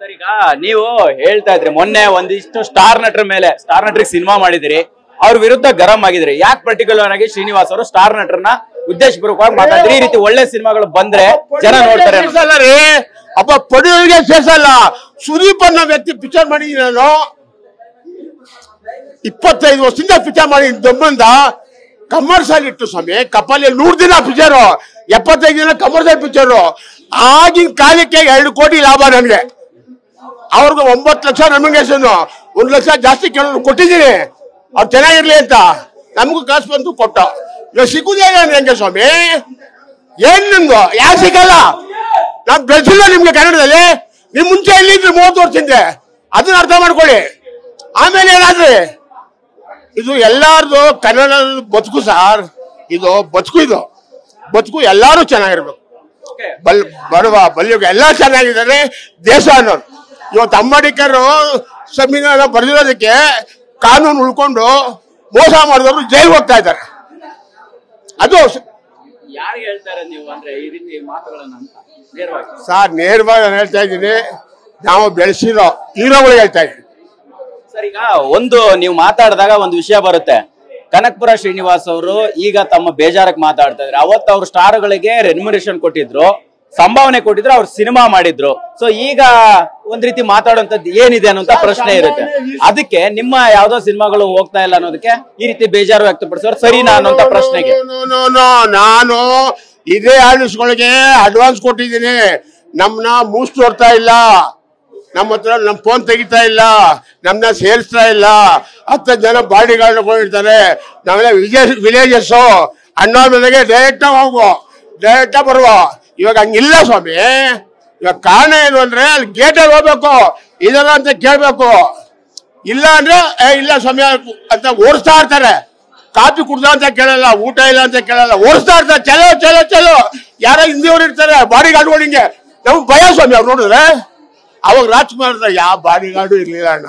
Sir, ಈಗ ನೀವು ಹೇಳ್ತಾ ಇದ್ರಿ ಮೊನ್ನೆ ಒಂದಿಷ್ಟು ಸ್ಟಾರ್ ನಟರ ಮೇಲೆ ಸ್ಟಾರ್ ನಟರಿಗೆ ಸಿನಿಮಾ ಮಾಡಿದಿರಿ, ಅವ್ರ ವಿರುದ್ಧ ಗರಂ ಆಗಿದ್ರಿ. ಯಾಕೆ ಪರ್ಟಿಕ್ಯುಲರ್ ಆಗಿ ಶ್ರೀನಿವಾಸ್ ಅವರು ಸ್ಟಾರ್ ನಟರನ್ನ ಉದ್ದೇಶಪೂರ್ವಕವಾಗಿ ಮಾತಾಡಿದ್ರಿ? ಈ ರೀತಿ ಒಳ್ಳೆ ಸಿನಿಮಾಗಳು ಬಂದ್ರೆ ಜನ ನೋಡ್ತಾರೆ. ಅಪ್ಪ ಪಡಿಯೋರಿಗೆ ಸೇರ್ಸಲ್ಲ. ಸುದೀಪ್ ಅನ್ನೋ ವ್ಯಕ್ತಿ ಪಿಕ್ಚರ್ ಮಾಡಿದ್ದೀನಿ ನಾನು 25 ವರ್ಷದಿಂದ ಪಿಕ್ಚರ್ ಮಾಡಿ ದಮ್ಮಂದ ಕಮರ್ಷಿಯಲ್ ಇಟ್ಟು ಸ್ವಾಮಿ. ಕಪಲಿ 100 ದಿನ ಪಿಕ್ಚರು, 75 ದಿನ ಕಮರ್ಷಿಯಲ್ ಪಿಕ್ಚರು. ಆಗಿನ ಕಾಲಕ್ಕೆ 2 ಕೋಟಿ ಲಾಭ ನನಗೆ. ಅವ್ರಿಗೆ 9 ಲಕ್ಷ ನಾಮಿನೇಷನ್, 1 ಲಕ್ಷ ಜಾಸ್ತಿ ಕೇಳೋದು ಕೊಟ್ಟಿದ್ದೀನಿ ಅವ್ರು ಚೆನ್ನಾಗಿರ್ಲಿ ಅಂತ. ನಮಗೂ ಕಾಸು ಬಂತು ಕೊಟ್ಟ. ಇವಾಗ ಸಿಗುದೇ ಹೆಂಗೆ ಸ್ವಾಮಿ? ಏನ್ ನಿಮ್ದು ಯಾಕೆ ಸಿಗಲ್ಲ? ನಾನ್ ಬೆಳೆಸಿಲ್ಲ ನಿಮ್ಗೆ ಕನ್ನಡದಲ್ಲಿ. ನಿಮ್ ಮುಂಚೆ ಎಲ್ಲಿದ್ರು 30 ವರ್ಷದಿಂದ, ಅದನ್ನ ಅರ್ಥ ಮಾಡ್ಕೊಳ್ಳಿ. ಆಮೇಲೆ ಏನಾದ್ರಿ ಇದು ಎಲ್ಲಾರ್ದು ಕನ್ನಡ ಬದುಕು ಸಾರ್. ಇದು ಬದುಕು ಎಲ್ಲಾರು ಚೆನ್ನಾಗಿರ್ಬೇಕು. ಬಡವ ಬಲಿಯೋಗ ಎಲ್ಲ ಚೆನ್ನಾಗಿದ್ದಾರೆ ದೇಶ ಅನ್ನೋರು. ಇವತ್ತು ಅಂಬೇಡ್ಕರ್ ಸಂವಿಧಾನ ಬರೆದಿರೋದಕ್ಕೆ ಕಾನೂನು ಉಳ್ಕೊಂಡು ಮೋಸ ಮಾಡಿದವರು ಜೈಲು ಹೋಗ್ತಾ ಇದ್ದಾರೆ. ಅದು ಯಾರು ಹೇಳ್ತಾರೆ ನೀವು ಅಂದ್ರೆ ಈ ರೀತಿ ಮಾತುಗಳನ್ನ ಅಂತ ನೇರವಾಗಿ? ಸರ್ ನೇರವಾಗಿ ನಾನು ಹೇಳ್ತಾ ಇದ್ದೀನಿ, ನಾವು ಬೆಳೆಸಿರೋ ಹೀರೋಗಳಿಗೆ ಹೇಳ್ತಾ ಇದ್ದೀನಿ. ಸರ್, ಈಗ ಒಂದು ನೀವು ಮಾತಾಡಿದಾಗ ಒಂದು ವಿಷಯ ಬರುತ್ತೆ. ಕನಕಪುರ ಶ್ರೀನಿವಾಸ್ ಅವರು ಈಗ ತಮ್ಮ ಬೇಜಾರಕ್ಕೆ ಮಾತಾಡ್ತಾ ಇದ್ರು. ಅವತ್ತು ಅವ್ರು ಸ್ಟಾರ್ಗಳಿಗೆ ರೆಮ್ಯುನರೇಷನ್ ಕೊಟ್ಟಿದ್ರು, ಸಂಭಾವನೆ ಕೊಟ್ಟಿದ್ರು, ಅವ್ರು ಸಿನಿಮಾ ಮಾಡಿದ್ರು. ಸೊ ಈಗ ಒಂದ್ ರೀತಿ ಮಾತಾಡುವಂತದ್ದು ಏನಿದೆ ಅನ್ನೋಂತ ಪ್ರಶ್ನೆ ಇರುತ್ತೆ. ಅದಕ್ಕೆ ನಿಮ್ಮ ಯಾವ್ದೋ ಸಿನಿಮಾಗಳು ಹೋಗ್ತಾ ಇಲ್ಲ ಅನ್ನೋದಕ್ಕೆ ಈ ರೀತಿ ಬೇಜಾರು ವ್ಯಕ್ತಪಡಿಸೋರು ಸರಿನಾ ಅನ್ನೋಂತ ಪ್ರಶ್ನೆಗೆ ನಾನು ಇದೇ ಆರ್ಟಿಸ್ಟ್ಗಳಿಗೆ ಅಡ್ವಾನ್ಸ್ ಕೊಟ್ಟಿದ್ದೀನಿ. ನಮ್ನ ಮೂಸ್ ನೋಡ್ತಾ ಇಲ್ಲ, ನಮ್ಮ ಹತ್ರ ನಮ್ ಫೋನ್ ತೆಗಿತಾ ಇಲ್ಲ, ನಮ್ನ ಸೇರಿಸ್ತಾ ಇಲ್ಲ. 10 ಜನ ಬಾಡಿ ಗಾರ್ಡ್ ಕೊಂಡಿರ್ತಾರೆ. ನಾವೆಲ್ಲ ವಿಲೇಜಸ್ ಅಣ್ಣ ಬೆಲೆಗೆ ಡೈರೆಕ್ಟ್ ಹೋಗುವ, ಡೈರೆಕ್ಟ್ ಬರುವ. ಇವಾಗ ಹಂಗಿಲ್ಲ ಸ್ವಾಮಿ. ಇವಾಗ ಕಾರಣ ಏನು ಅಂದ್ರೆ ಅಲ್ಲಿ ಗೇಟಲ್ಲಿ ಹೋಗ್ಬೇಕು, ಇದಲ್ಲ ಅಂತ ಕೇಳ್ಬೇಕು. ಇಲ್ಲ ಅಂದ್ರೆ ಇಲ್ಲ ಸ್ವಾಮಿ ಅಂತ ಓಡಿಸ್ತಾ ಇರ್ತಾರೆ. ಕಾಫಿ ಕುಡ್ದ ಅಂತ ಕೇಳಲ್ಲ, ಊಟ ಇಲ್ಲ ಅಂತ ಕೇಳಲ್ಲ, ಓಡಿಸ್ತಾ ಇರ್ತಾರೆ. ಚಲೋ ಚಲೋ ಚಲೋ ಯಾರೋ ಹಿಂದಿಯವ್ರು ಇರ್ತಾರೆ ಬಾಡಿ ಗಾರ್ಡ್ಗಳು. ಹಿಂಗೆ ನಮ್ಗೆ ಭಯ ಸ್ವಾಮಿ ಅವ್ರು ನೋಡಿದ್ರೆ. ಅವಾಗ ರಾಜ್ಕುಮಾರ್ ಯಾವ ಬಾಡಿ ಗಾರ್ಡು ಇರ್ಲಿಲ್ಲ ಅಣ್ಣ.